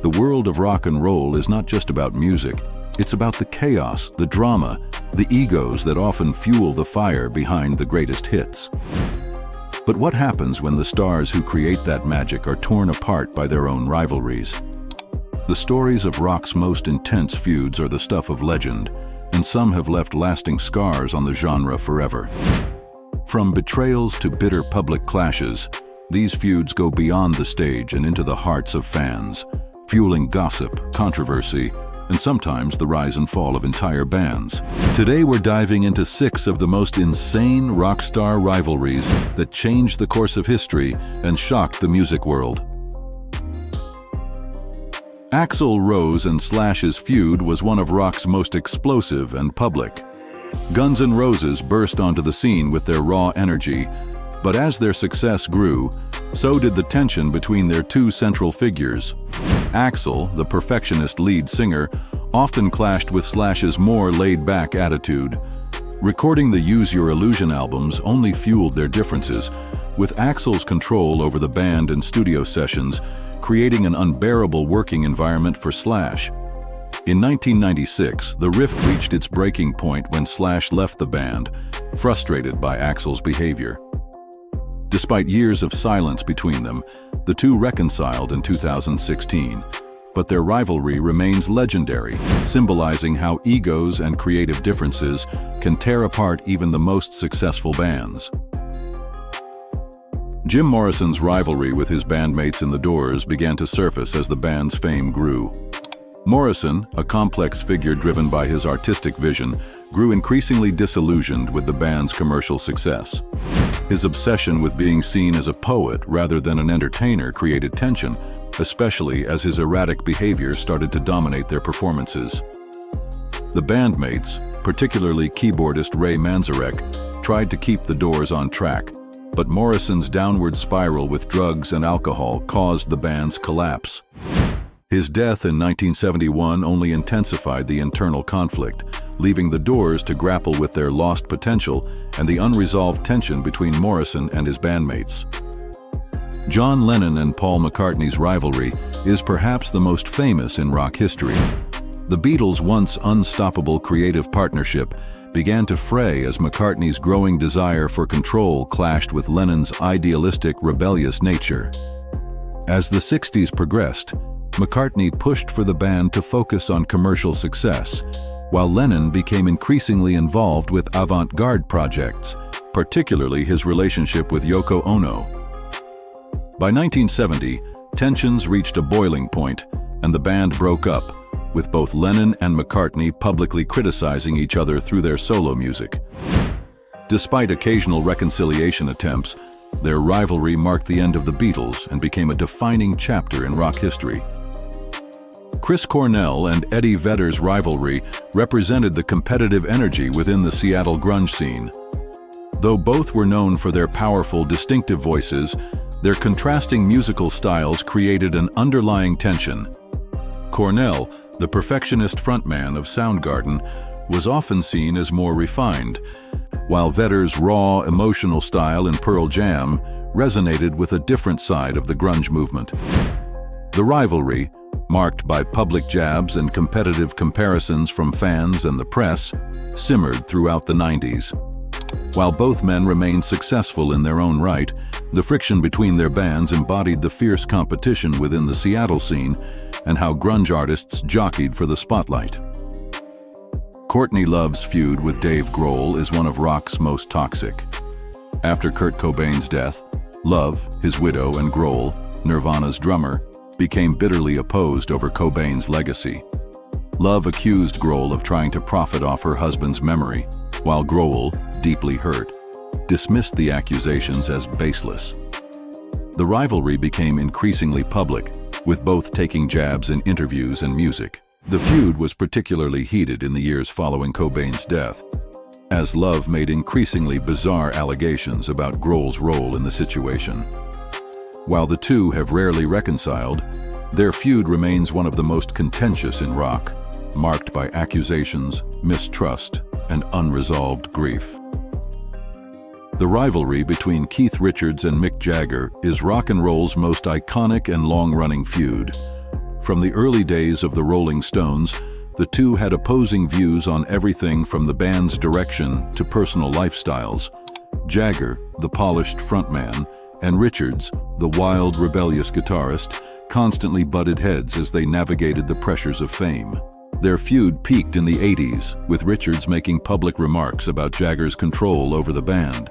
The world of rock and roll is not just about music. It's about the chaos, the drama, the egos that often fuel the fire behind the greatest hits. But what happens when the stars who create that magic are torn apart by their own rivalries? The stories of rock's most intense feuds are the stuff of legend, and some have left lasting scars on the genre forever. From betrayals to bitter public clashes, these feuds go beyond the stage and into the hearts of fans, fueling gossip, controversy, and sometimes the rise and fall of entire bands. Today we're diving into 6 of the most insane rock star rivalries that changed the course of history and shocked the music world. Axl Rose and Slash's feud was one of rock's most explosive and public. Guns N' Roses burst onto the scene with their raw energy, but as their success grew, so did the tension between their two central figures. Axl, the perfectionist lead singer, often clashed with Slash's more laid-back attitude. Recording the Use Your Illusion albums only fueled their differences, with Axl's control over the band and studio sessions creating an unbearable working environment for Slash. In 1996, the rift reached its breaking point when Slash left the band, frustrated by Axl's behavior. Despite years of silence between them, the two reconciled in 2016, but their rivalry remains legendary, symbolizing how egos and creative differences can tear apart even the most successful bands. Jim Morrison's rivalry with his bandmates in The Doors began to surface as the band's fame grew. Morrison, a complex figure driven by his artistic vision, grew increasingly disillusioned with the band's commercial success. His obsession with being seen as a poet rather than an entertainer created tension, especially as his erratic behavior started to dominate their performances. The bandmates, particularly keyboardist Ray Manzarek, tried to keep The Doors on track, but Morrison's downward spiral with drugs and alcohol caused the band's collapse. His death in 1971 only intensified the internal conflict, leaving The Doors to grapple with their lost potential and the unresolved tension between Morrison and his bandmates. John Lennon and Paul McCartney's rivalry is perhaps the most famous in rock history. The Beatles' once unstoppable creative partnership began to fray as McCartney's growing desire for control clashed with Lennon's idealistic, rebellious nature. As the 60s progressed, McCartney pushed for the band to focus on commercial success, while Lennon became increasingly involved with avant-garde projects, particularly his relationship with Yoko Ono. By 1970, tensions reached a boiling point, and the band broke up, with both Lennon and McCartney publicly criticizing each other through their solo music. Despite occasional reconciliation attempts, their rivalry marked the end of the Beatles and became a defining chapter in rock history. Chris Cornell and Eddie Vedder's rivalry represented the competitive energy within the Seattle grunge scene. Though both were known for their powerful, distinctive voices, their contrasting musical styles created an underlying tension. Cornell, the perfectionist frontman of Soundgarden, was often seen as more refined, while Vedder's raw, emotional style in Pearl Jam resonated with a different side of the grunge movement. The rivalry, marked by public jabs and competitive comparisons from fans and the press, simmered throughout the 90s. While both men remained successful in their own right, the friction between their bands embodied the fierce competition within the Seattle scene and how grunge artists jockeyed for the spotlight. Courtney Love's feud with Dave Grohl is one of rock's most toxic. After Kurt Cobain's death, Love, his widow, and Grohl, Nirvana's drummer, became bitterly opposed over Cobain's legacy. Love accused Grohl of trying to profit off her husband's memory, while Grohl, deeply hurt, dismissed the accusations as baseless. The rivalry became increasingly public, with both taking jabs in interviews and music. The feud was particularly heated in the years following Cobain's death, as Love made increasingly bizarre allegations about Grohl's role in the situation. While the two have rarely reconciled, their feud remains one of the most contentious in rock, marked by accusations, mistrust, and unresolved grief. The rivalry between Keith Richards and Mick Jagger is rock and roll's most iconic and long-running feud. From the early days of the Rolling Stones, the two had opposing views on everything from the band's direction to personal lifestyles. Jagger, the polished frontman, and Richards, the wild, rebellious guitarist, constantly butted heads as they navigated the pressures of fame. Their feud peaked in the 80s, with Richards making public remarks about Jagger's control over the band.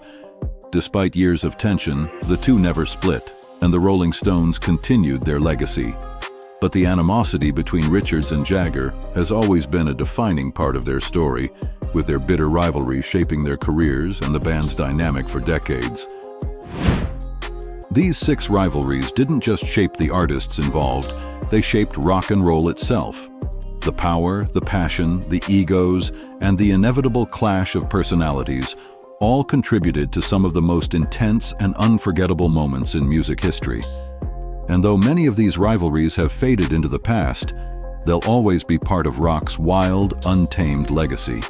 Despite years of tension, the two never split, and the Rolling Stones continued their legacy. But the animosity between Richards and Jagger has always been a defining part of their story, with their bitter rivalry shaping their careers and the band's dynamic for decades. These 6 rivalries didn't just shape the artists involved, they shaped rock and roll itself. The power, the passion, the egos, and the inevitable clash of personalities all contributed to some of the most intense and unforgettable moments in music history. And though many of these rivalries have faded into the past, they'll always be part of rock's wild, untamed legacy.